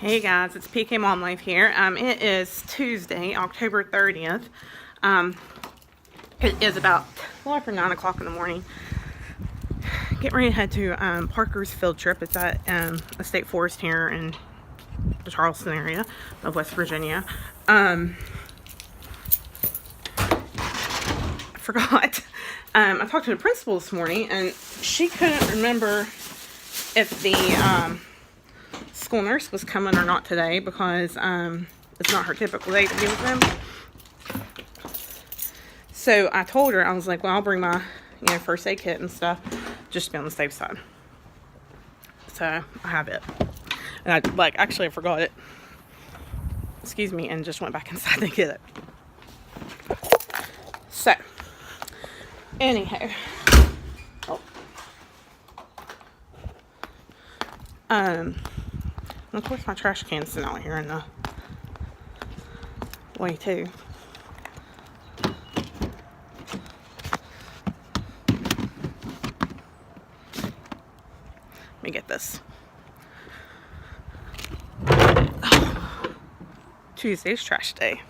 Hey guys, it's PKMomLife here. It is Tuesday, October 30th. It is about after 9 o'clock in the morning. Getting ready to head to Parker's field trip. It's at a state forest here in the Charleston area of West Virginia. I forgot. I talked to the principal this morning, and she couldn't remember if the school nurse was coming or not today because it's not her typical day to be with them. So I told her, I was like, well, I'll bring my first aid kit and stuff just to be on the safe side. So I have it. And I actually I forgot it. Excuse me, and just went back inside to get it. So anyhow. Of course, my trash can's sitting out here in the way too. Let me get this. Tuesday's trash day.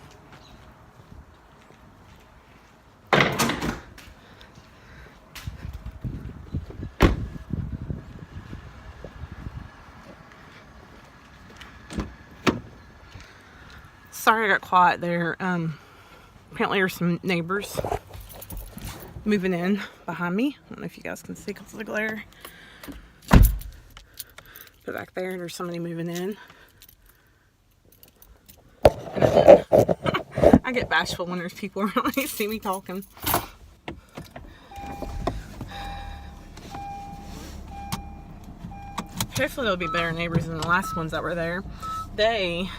Sorry I got quiet there. Apparently there's some neighbors moving in behind me. I don't know if you guys can see because of the glare. But back there's somebody moving in. And I get bashful when there's people around they see me talking. Hopefully there'll be better neighbors than the last ones that were there. They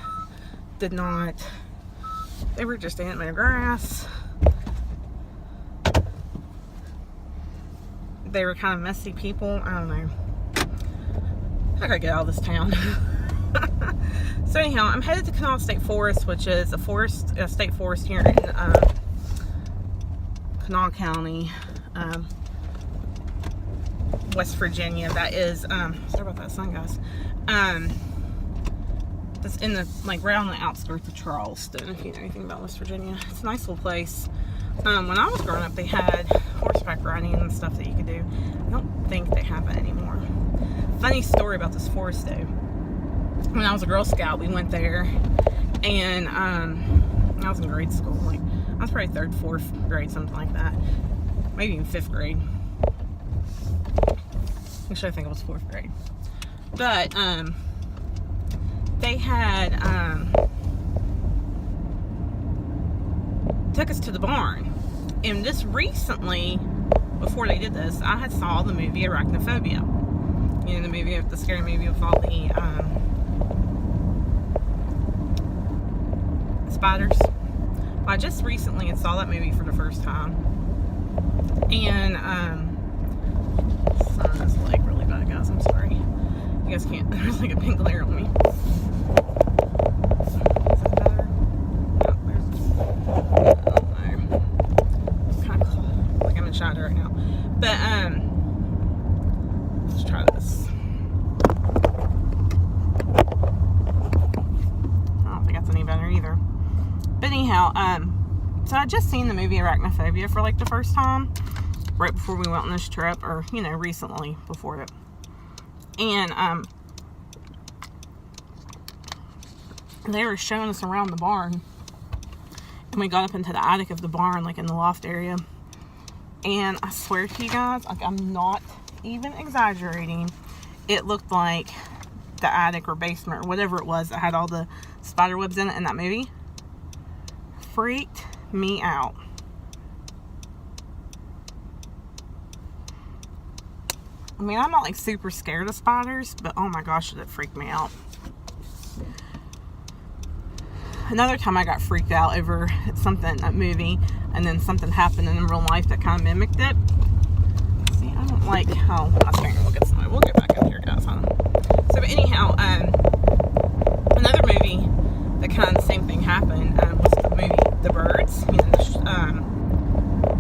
were just eating their grass. They were kind of messy people. I don't know. I gotta get out of this town. So anyhow, I'm headed to Kanawha State Forest, which is a state forest here in Kanawha County, West Virginia. That is, sorry about that sun, guys. It's in the, right on the outskirts of Charleston, if you know anything about West Virginia. It's a nice little place. When I was growing up, they had horseback riding and stuff that you could do. I don't think they have it anymore. Funny story about this forest, though. When I was a Girl Scout, we went there, and I was in grade school. I was probably 3rd, 4th grade, something like that. Maybe even 5th grade. Actually, I think it was 4th grade. But, they had took us to the barn, and this recently, before they did this, I had saw the movie Arachnophobia. You know, the movie, the scary movie with all the spiders. Well, I just recently had saw that movie for the first time, and sun is really bad, guys. I'm sorry. You guys can't. There's a big glare on me. Shadow right now, but let's try this. I don't think that's any better either. But anyhow, so I just seen the movie Arachnophobia for the first time right before we went on this trip, or recently before it, and they were showing us around the barn, and we got up into the attic of the barn, in the loft area. And I swear to you guys, I'm not even exaggerating, it looked like the attic or basement or whatever it was that had all the spider webs in it in that movie. Freaked me out. I mean, I'm not super scared of spiders, but oh my gosh, did it freak me out. Another time I got freaked out over a movie, and then something happened in real life that kind of mimicked it. See, I don't like how I was trying to look at somebody. We'll get back up here, guys, huh? So, but anyhow, another movie that kind of the same thing happened was the movie The Birds,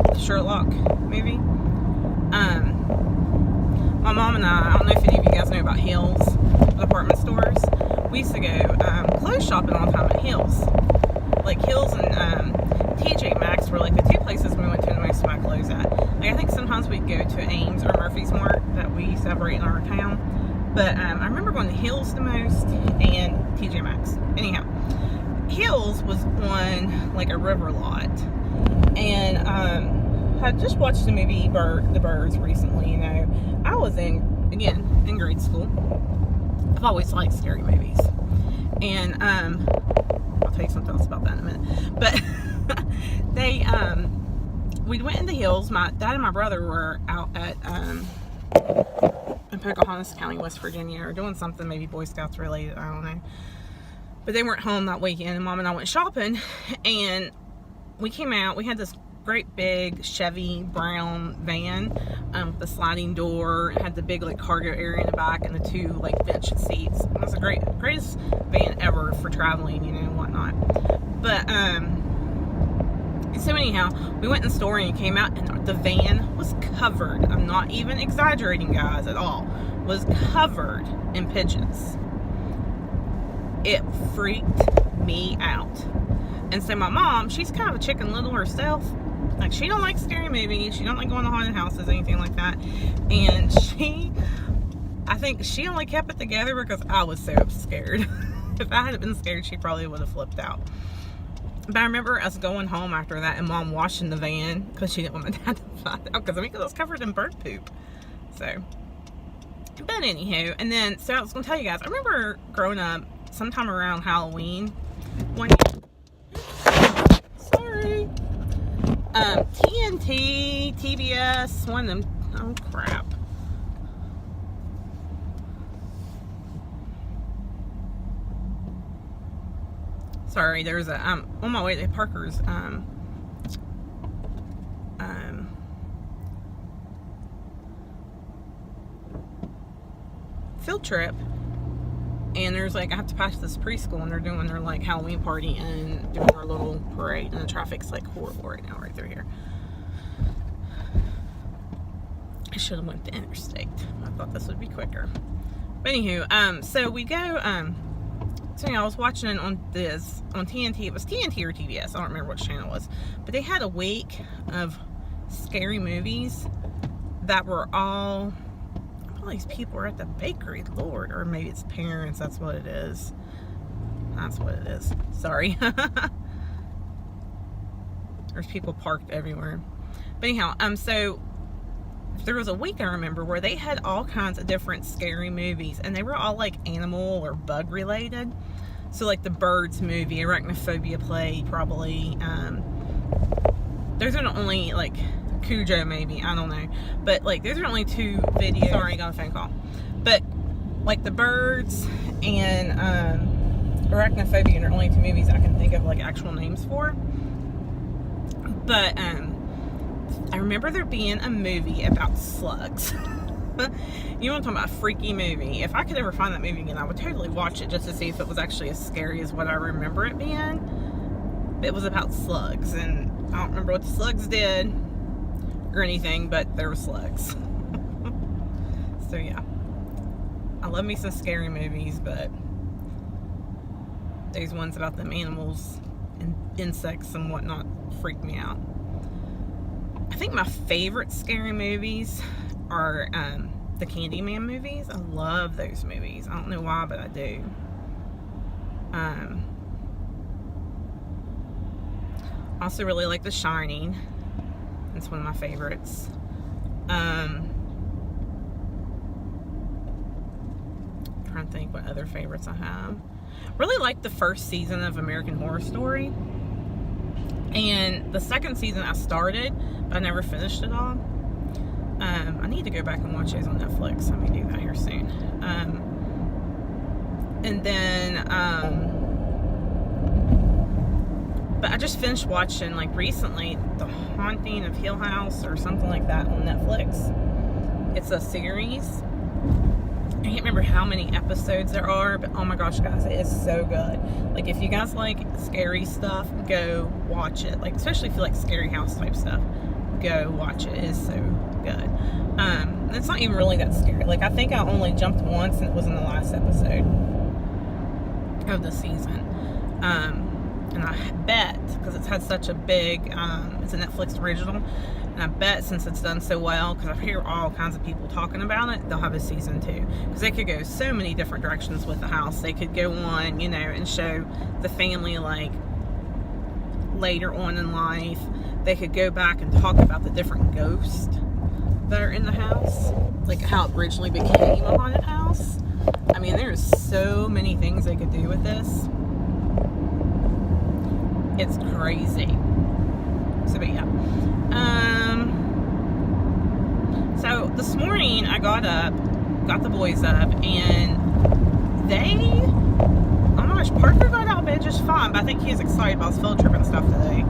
the Sherlock movie. My mom and I don't know if any of you guys know about Hills, the department stores. We used to go clothes shopping all the time at Hills. Like Hills and TJ Maxx were like the two places we went to the most of my clothes at. Like I think sometimes we'd go to Ames or Murphy's Mart that we used to have right in our town. But I remember going to Hills the most and TJ Maxx. Anyhow, Hills was on like a river lot. And I just watched the movie The Birds recently. You know, I was in grade school. I've always liked scary movies. And I'll tell you something else about that in a minute. But we went into Hills. My dad and my brother were out at in Pocahontas County, West Virginia, or doing something maybe Boy Scouts related, I don't know. But they weren't home that weekend, and Mom and I went shopping, and we came out. We had this great big Chevy brown van with the sliding door. It had the big like cargo area in the back and the two like bench seats. It was the greatest van ever for traveling, you know, and whatnot. But so anyhow, we went in the store and came out, and the van was covered. I'm not even exaggerating, guys, at all. Was covered in pigeons. It freaked me out. And so my mom, she's kind of a Chicken Little herself. Like, she don't like scary movies. She don't like going to haunted houses, anything like that. And I think she only kept it together because I was so scared. If I hadn't been scared, she probably would have flipped out. But I remember us going home after that and Mom washing the van because she didn't want my dad to find out. Because it was covered in bird poop. So, but anywho, and then, so I was going to tell you guys, I remember growing up sometime around Halloween one year. Sorry. TNT, TBS, one of them. Oh, crap. Sorry, there's a, on my way to Parker's, field trip, and there's like, I have to pass this preschool, and they're doing their like Halloween party and doing their little parade, and the traffic's like horrible right now, right through here. I should have went to interstate. I thought this would be quicker. But anywho, so we go, so you know, I was watching on TNT. It was TNT or TBS. I don't remember which channel it was. But they had a week of scary movies that were all these people were at the bakery. Lord, or maybe it's parents. That's what it is. That's what it is. Sorry. There's people parked everywhere. But anyhow, so there was a week I remember where they had all kinds of different scary movies, and they were all like animal or bug related. So like the Birds movie, Arachnophobia Play, probably. Those are the only, like Cujo maybe, I don't know. But like those are only two videos. Sorry, I got a phone call. But like the Birds and Arachnophobia are the only two movies I can think of like actual names for. But I remember there being a movie about slugs. You want to talk about a freaky movie? If I could ever find that movie again, I would totally watch it just to see if it was actually as scary as what I remember it being. It was about slugs, and I don't remember what the slugs did or anything, but there were slugs. So yeah, I love me some scary movies, but these ones about them animals and insects and whatnot freak me out. I think my favorite scary movies are the Candyman movies. I love those movies. I don't know why, but I do. I also really like The Shining. It's one of my favorites. I'm trying to think what other favorites I have. Really like the first season of American Horror Story. And the second season I started, but I never finished it all. I need to go back and watch those on Netflix. I may do that here soon. And then, but I just finished watching, like recently, The Haunting of Hill House or something like that on Netflix. It's a series. I can't remember how many episodes there are, but oh my gosh, guys, it is so good. Like, if you guys like scary stuff, go watch it. Like, especially if you like scary house type stuff, go watch it. It is so good. It's not even really that scary. Like, I think I only jumped once, and it was in the last episode. of the season. And I bet, because it's had such a big, it's a Netflix original, and I bet since it's done so well, because I hear all kinds of people talking about it, they'll have a season 2. Because they could go so many different directions with the house. They could go on, you know, and show the family, like, later on in life. They could go back and talk about the different ghosts that are in the house, like how it originally became a haunted house. I mean, there's so many things they could do with this. It's crazy. So, but yeah. So this morning I got up, got the boys up, and oh my gosh, Parker got out of bed just fine, but I think he was excited about his field trip and stuff today.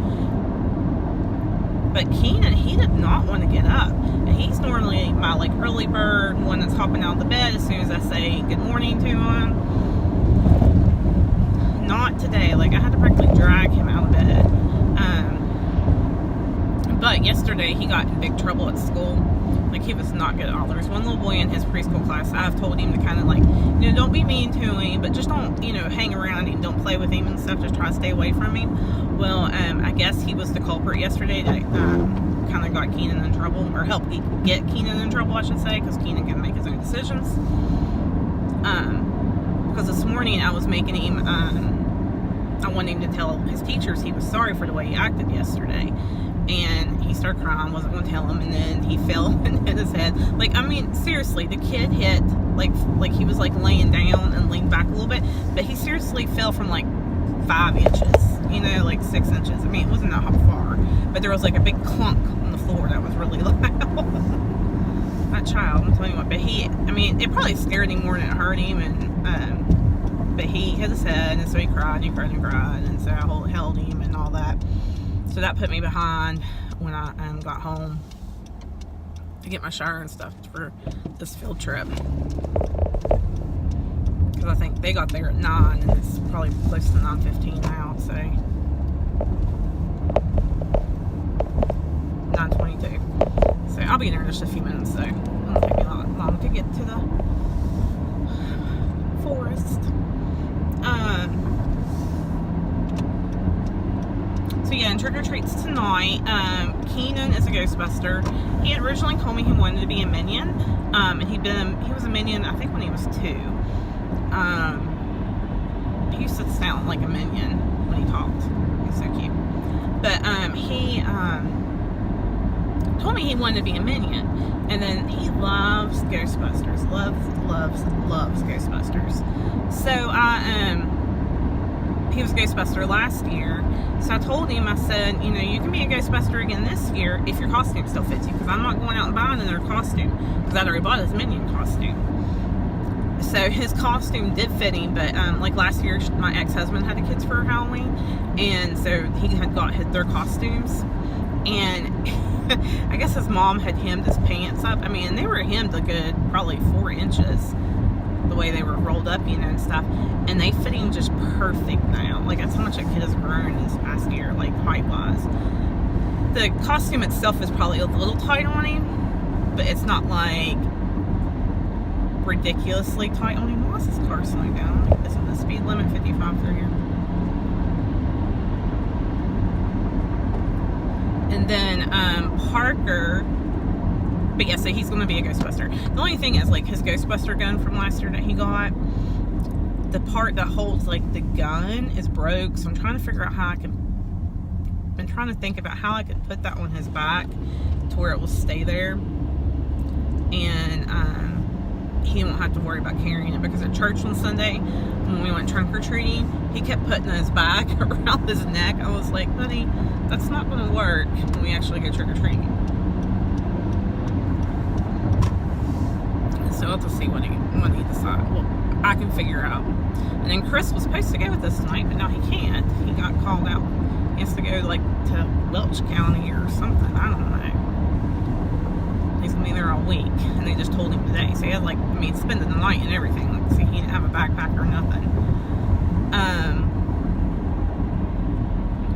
But Keenan, he did not want to get up. And he's normally my, like, early bird, one that's hopping out of the bed as soon as I say good morning to him. Not today. Like, I had to practically drag him out of bed. But yesterday, he got in big trouble at school. Like, he was not good at all. There was one little boy in his preschool class. I've told him to kind of, like, you know, don't be mean to him, but just don't, you know, hang around him. Don't play with him and stuff. Just try to stay away from him. Well, I guess he was the culprit yesterday that kind of got Keenan in trouble, or helped get Keenan in trouble, I should say, because Keenan can make his own decisions. Because this morning I was making him, I wanted him to tell his teachers he was sorry for the way he acted yesterday. And he started crying, wasn't going to tell him, and then he fell and hit his head. Like, I mean, seriously, the kid hit, like he was, like, laying down and leaned back a little bit, but he seriously fell from, like, 5 inches, you know, like 6 inches. I mean, it wasn't that far, but there was, like, a big clunk on the floor that was really loud. That child, I'm telling you what, but he, I mean, it probably scared him more than it hurt him, and, but he hit his head, and so he cried, and he cried, and he cried, and so I held him and all that. So that put me behind when I got home to get my shower and stuff for this field trip. Because I think they got there at 9, and it's probably close to 9:15 now, so 9:22. So I'll be in there in just a few minutes, so it won't take me long to get to the forest. So yeah, and trick or treats tonight. Keenan is a Ghostbuster. He had originally told me he wanted to be a Minion, and he was a Minion, I think, when he was 2. He used to sound like a Minion when he talked. He's so cute. But he told me he wanted to be a Minion, and then he loves Ghostbusters. Loves Ghostbusters. So he was a Ghostbuster last year. So I told him, I said, you know, you can be a Ghostbuster again this year if your costume still fits you, because I'm not going out and buying another costume, because I'd already bought his Minion costume. So his costume did fit him, but like last year, my ex-husband had the kids for Halloween, and so he had got their costumes, and I guess his mom had hemmed his pants up. I mean, they were hemmed a good probably 4 inches, the way they were rolled up, you know, and stuff, and they fit him just perfect now. Like, that's how much a kid has grown this past year, like, height-wise. The costume itself is probably a little tight on him, but it's not, like, ridiculously tight on him. Why is this car slowing down? Isn't the speed limit 55 through here? And then, Parker... But yeah, so he's going to be a Ghostbuster. The only thing is, like, his Ghostbuster gun from last year that he got, the part that holds, like, the gun is broke. So I'm trying to figure out how I can... Been trying to think about how I could put that on his back to where it will stay there. And he won't have to worry about carrying it. Because at church on Sunday, when we went trunk-or-treating, he kept putting his back around his neck. I was like, buddy, that's not going to work when we actually go trick-or-treating. So I'll have to see what he decides. Well, I can figure out. And then Chris was supposed to go with us tonight, but now he can't. He got called out. He has to go, like, to Welch County or something. I don't know. He's going to be there all week. And they just told him today. So he had, like, I mean, spending the night and everything. Like, see, he didn't have a backpack or nothing.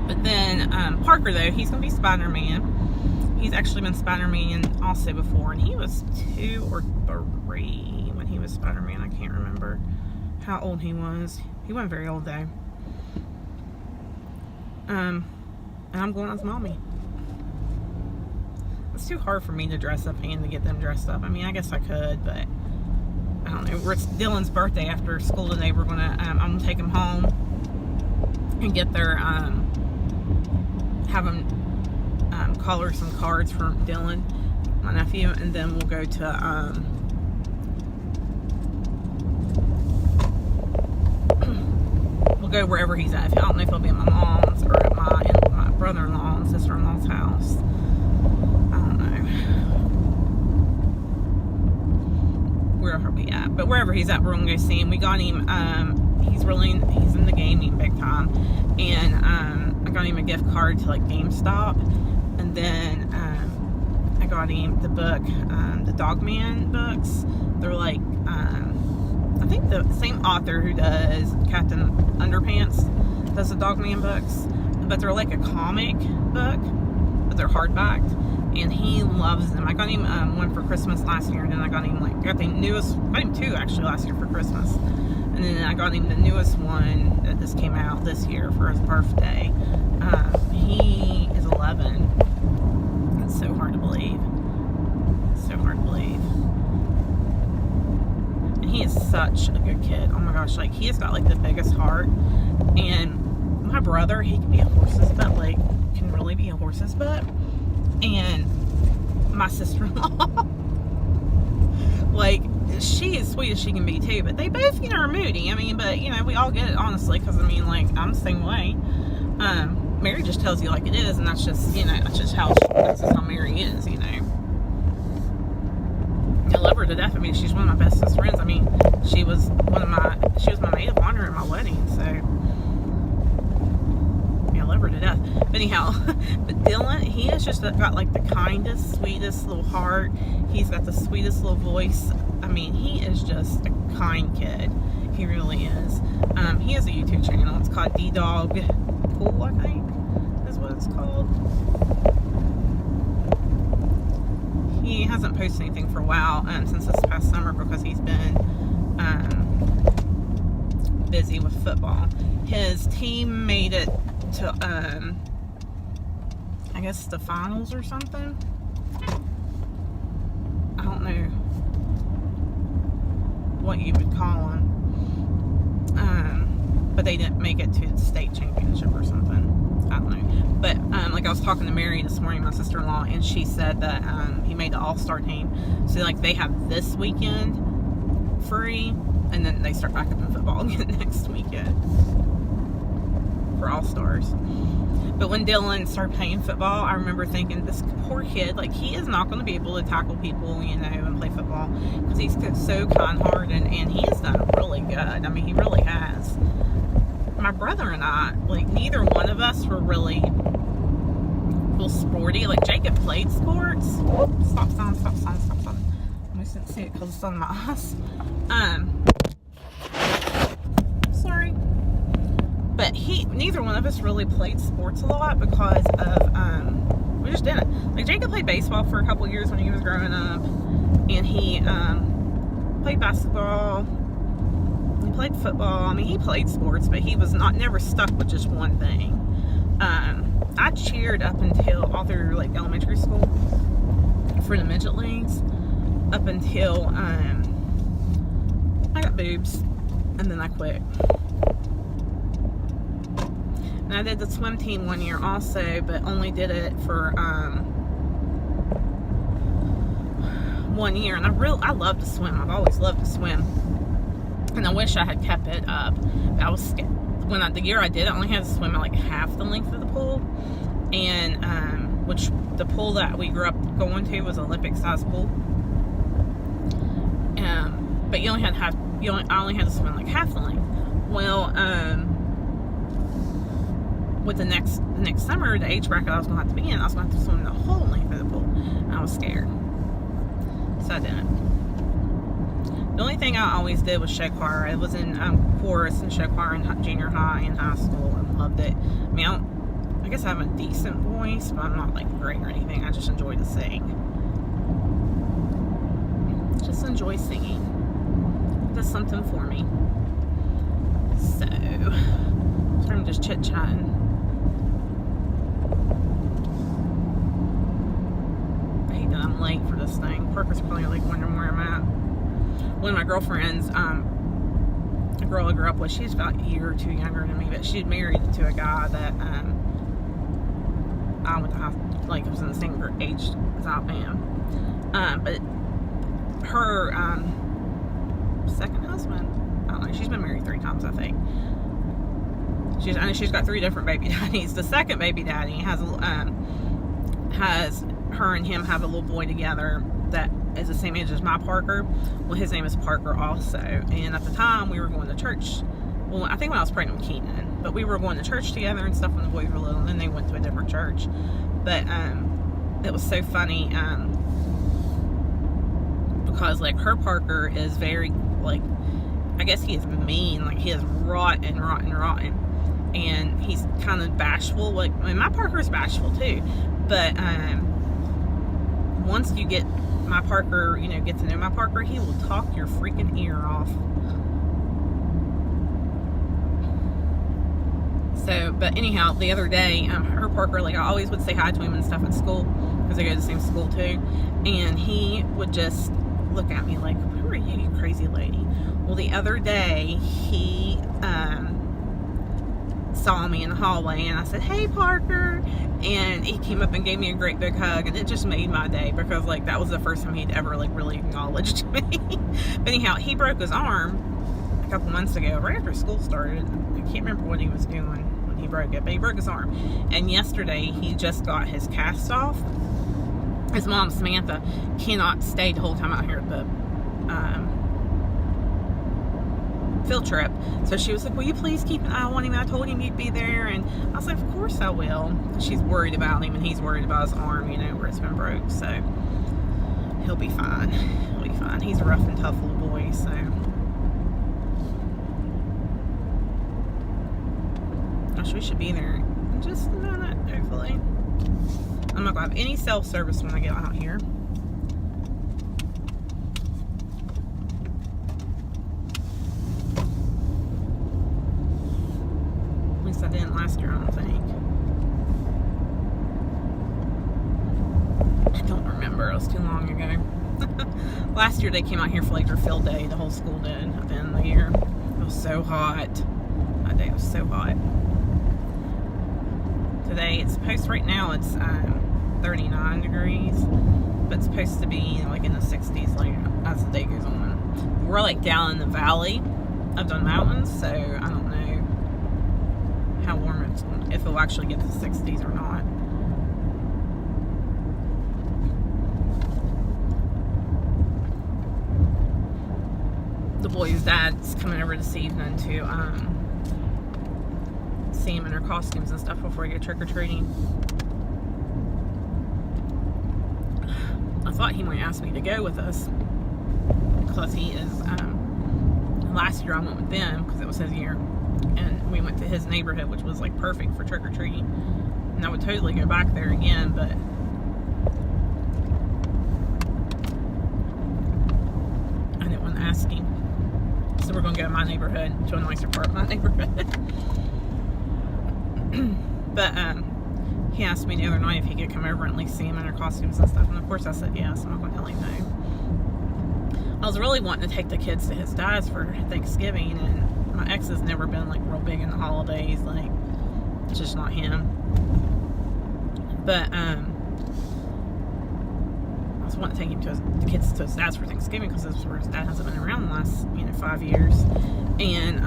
But then Parker, though, he's going to be Spider-Man. He's actually been Spider-Man also before, and he was 2 or 3 when he was Spider-Man. I can't remember how old he was. He wasn't very old though. And I'm going as mommy. It's too hard for me to dress up and to get them dressed up. I mean, I guess I could, but I don't know. It's Dylan's birthday after school today. We're gonna, I'm gonna take him home and get their, have him color some cards for Dylan, my nephew, and then we'll go to, we'll go wherever he's at. I don't know if he'll be at my mom's or at my brother-in-law and sister-in-law's house. I don't know where he'll be at, but wherever he's at, we're gonna go see him. We got him, he's in the gaming big time, and I got him a gift card to like GameStop, and then I got him the book, the Dogman books. They're like, I think the same author who does Captain Underpants does the Dogman books, but they're like a comic book, but they're hardbacked, and he loves them. I got him one for Christmas last year, and then I got him got him two actually last year for Christmas, and then I got him the newest one that just came out this year for his birthday. He is 11. It's so hard to believe. So hard to believe. And he is such a good kid. Oh my gosh, like he has got like the biggest heart. And my brother, he can be a horse's butt, like can really be a horse's butt. And my sister-in-law, like she is sweet as she can be too, but they both, you know, are moody. I mean, but you know, we all get it honestly, because I mean, like I'm the same way. Mary just tells you like it is, and that's just, you know, that's just how Mary is, you know. I love her to death. I mean, she's one of my bestest friends. I mean, she was my maid of honor at my wedding, so yeah, I love her to death. But anyhow, but Dylan, he has just got like the kindest, sweetest little heart. He's got the sweetest little voice. I mean, he is just a kind kid. He really is. He has a YouTube channel. It's called D-Dog Pool, I think is what it's called. He hasn't posted anything for a while since this past summer, because he's been busy with football. His team made it to I guess the finals or something. I don't know what you would call them, but they didn't make it to the state championship or something. I don't know. But like I was talking to Mary this morning, my sister-in-law, and she said that he made the all-star team. So like they have this weekend free, and then they start back up in football again next weekend for all-stars. But when Dylan started playing football, I remember thinking, this poor kid, like he is not going to be able to tackle people, you know, and play football, because he's so kind-hearted, and he has done really good. I mean, he really has. My brother and I, like, neither one of us were really real sporty. Like, Jacob played sports. Stop sign. I almost didn't see it because it's on my eyes. Sorry. But neither one of us really played sports a lot, because of, we just didn't. Like, Jacob played baseball for a couple years when he was growing up, and he played basketball. He played football. I mean, he played sports, but he was never stuck with just one thing. I cheered up until all through like elementary school for the midget leagues, up until I got boobs, and then I quit. And I did the swim team one year also, but only did it for 1 year. And I love to swim. I've always loved to swim. And I wish I had kept it up. I was scared. The year I did, I only had to swim at like half the length of the pool, and which the pool that we grew up going to was an Olympic size pool. But I only had to swim like half the length. Well, with the next summer, the age bracket I was gonna have to be in, I was gonna have to swim the whole length of the pool, and I was scared, so I didn't. The only thing I always did was show choir. I was in chorus and show choir in junior high and high school, and loved it. I mean, I guess I have a decent voice, but I'm not like great or anything. I just enjoy to sing. Just enjoy singing. That's something for me. So, I'm just chit-chatting. I hate that I'm late for this thing. Parker's probably like wondering where I'm at. One of my girlfriends, a girl I grew up with, she's about a year or two younger than me, but she's married to a guy that I went to high, like, was in the same age as I am. But her second husband, I don't know, she's been married 3 times, I think. She's got 3 different baby daddies. The second baby daddy has her and him have a little boy together that is the same age as my Parker. Well, his name is Parker also. And at the time, we were going to church. Well, I think when I was pregnant with Keenan. But we were going to church together and stuff when the boys were little. And then they went to a different church. But it was so funny because, like, her Parker is very, like, I guess he is mean. Like, he is rotten. And he's kind of bashful. Like, I mean, my Parker is bashful too. But once you get my Parker, you know, get to know my Parker, he will talk your freaking ear off. So, but anyhow, the other day, her Parker, like, I always would say hi to him and stuff at school, because they go to the same school too, and he would just look at me like, who are you, you crazy lady? Well, the other day, he saw me in the hallway, and I said, hey, Parker, and he came up and gave me a great big hug, and it just made my day, because, like, that was the first time he'd ever, like, really acknowledged me. But anyhow, he broke his arm a couple months ago, right after school started. I can't remember what he was doing when he broke it, but he broke his arm, and yesterday, he just got his cast off. His mom, Samantha, cannot stay the whole time out here at the field trip, so she was like, will you please keep an eye on him? I told him you'd be there, and I was like, of course I will. She's worried about him, and he's worried about his arm, you know, where it's been broke, so he'll be fine. He'll be fine. He's a rough and tough little boy, so. Gosh, we should be there in just a minute, hopefully. I'm not gonna have any self-service when I get out here. I didn't last year, I don't think. I don't remember. It was too long ago. Last year they came out here for like their field day. The whole school did at the end of the year. It was so hot. That day was so hot. Today it's supposed, right now it's 39 degrees, but it's supposed to be like in the 60s like as the day goes on. We're like down in the valley of the mountains, so I don't know how warm it's, if it'll actually get to the 60s or not. The boys' dad's coming over this evening to see them in their costumes and stuff before we go trick-or-treating. I thought he might ask me to go with us, because he is, last year I went with them because it was his year, and we went to his neighborhood, which was like perfect for trick-or-treating, and I would totally go back there again, but I didn't want to ask him, so we're going to go to my neighborhood, to a nicer part of my neighborhood. But he asked me the other night if he could come over and at least see him in their costumes and stuff, and of course I said yes. I'm not going to tell him no. I was really wanting to take the kids to his dad's for Thanksgiving, and my ex has never been like real big in the holidays, like it's just not him. But I was wanting to take him to the kids to his dad's for Thanksgiving, because this is where his dad hasn't been around the last 5 years, and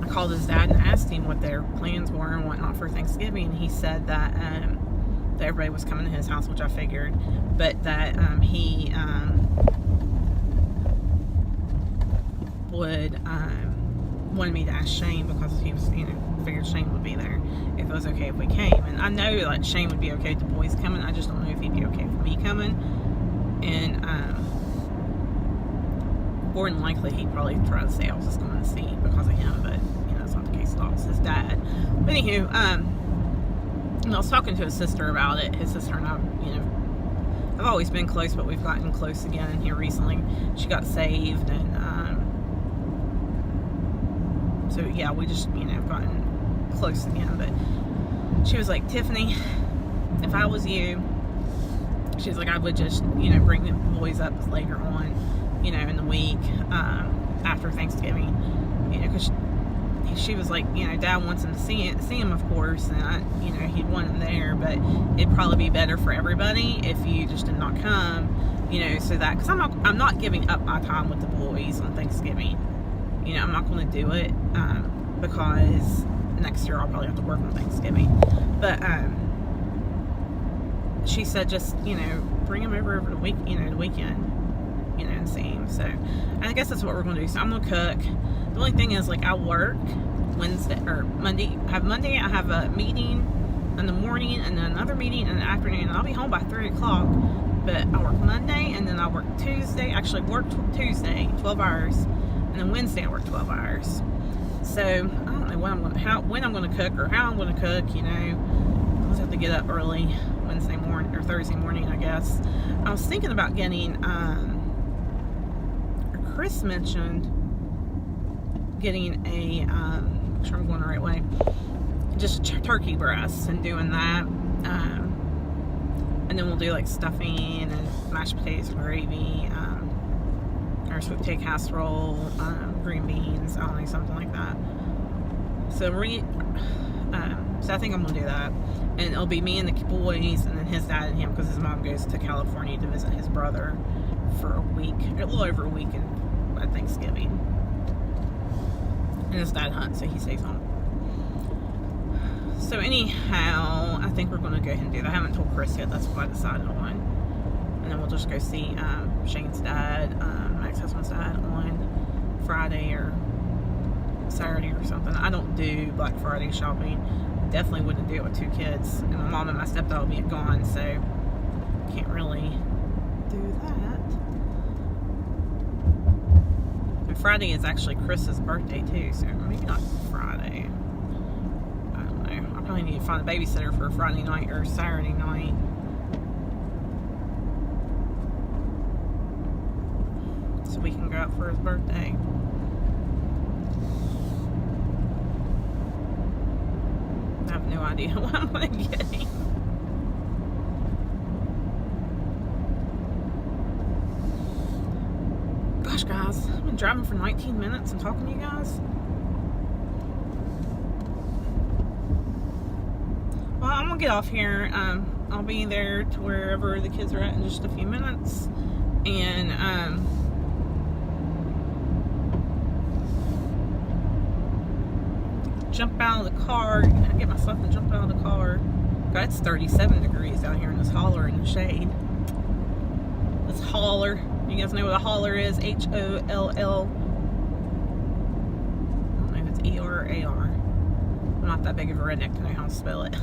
I called his dad and asked him what their plans were and whatnot for Thanksgiving. He said that that everybody was coming to his house, which I figured, but that he would wanted me to ask Shane, because he was, figured Shane would be there if it was okay if we came. And I know that Shane would be okay with the boys coming. I just don't know if he'd be okay with me coming. And more than likely he'd probably try to say I was just going to see because of him, but that's not the case at all. It's his dad. But anywho, I was talking to his sister about it. His sister and I, I've always been close, but we've gotten close again here recently. She got saved, and So yeah, we just, you know, gotten close again. But she was like, Tiffany, if I was you, she's like, I would just, you know, bring the boys up later on, you know, in the week, after Thanksgiving, you know, because she was like, you know, Dad wants him to see him, of course, and you know, he'd want him there, but it'd probably be better for everybody if you just did not come, you know, so that, because I'm not giving up my time with the boys on Thanksgiving, you know, I'm not going to do it, because next year I'll probably have to work on Thanksgiving, but, she said, just, you know, bring him over the week, you know, the weekend, you know, and see him. So I guess that's what we're going to do. So I'm going to cook. The only thing is, like, I work Wednesday or Monday. I have a meeting in the morning and then another meeting in the afternoon. And I'll be home by 3 o'clock. But I work Monday and then I work Tuesday. Actually, work Tuesday 12 hours, and then Wednesday I work 12 hours. So I don't know when I'm going to cook or how I'm going to cook. You know, I'll just have to get up early Wednesday morning or Thursday morning, I guess. I was thinking about getting, Chris mentioned getting a, make sure I'm going the right way, just turkey breasts and doing that. And then we'll do like stuffing and mashed potatoes and gravy, or sweet potato casserole, green beans, I don't know, something like that. So so I think I'm going to do that. And it'll be me and the boys, and then his dad and him, because his mom goes to California to visit his brother for a week, a little over a week at Thanksgiving. And his dad hunts, so he stays home. So anyhow, I think we're going to go ahead and do that. I haven't told Chris yet. That's what I decided on. And then we'll just go see Shane's dad, my ex-husband's dad, on Friday or Saturday or something. I don't do Black Friday shopping. Definitely wouldn't do it with 2 kids, and my mom and my stepdad will be gone, so can't really do that. And Friday is actually Chris's birthday too, so maybe not Friday. I don't know. I probably need to find a babysitter for Friday night or Saturday night. So we can go out for his birthday. I have no idea what I'm going to get him. Gosh, guys, I've been driving for 19 minutes and talking to you guys. Well, I'm going to get off here. I'll be there to wherever the kids are at in just a few minutes. And, jump out of the car, get myself to jump out of the car. God, it's 37 degrees down here in this holler in the shade. This holler, you guys know what a holler is? Holl. I don't know if it's ER or AR. I'm not that big of a redneck to know how to spell it.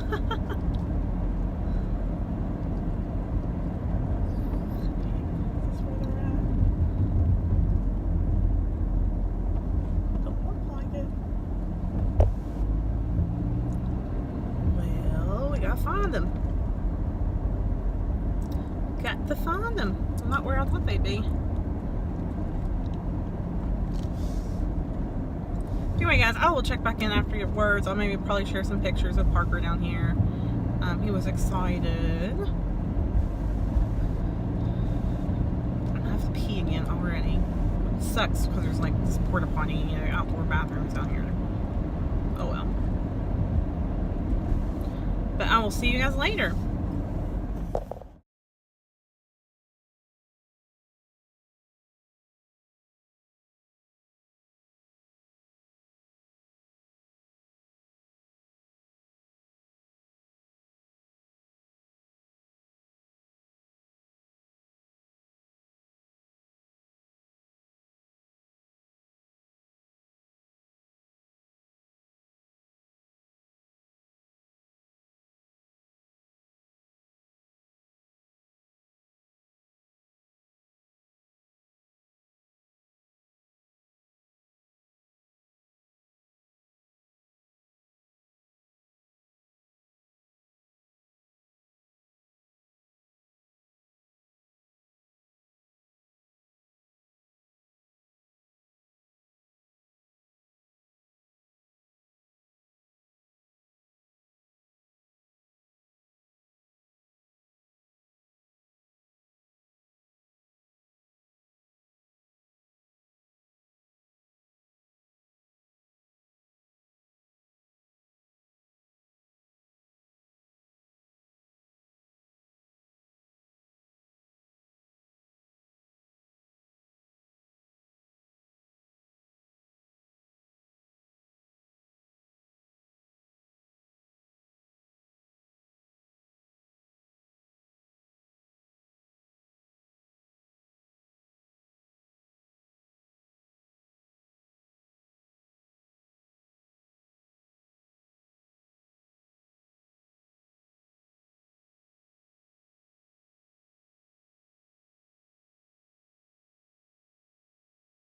Find them. Got to find them. I'm not where I thought they'd be. Anyway, guys, I will check back in after your words. I'll maybe probably share some pictures of Parker down here. He was excited. I have to pee again already. It sucks because there's like this porta potty, you know, outdoor bathrooms down here. Oh well. But I will see you guys later.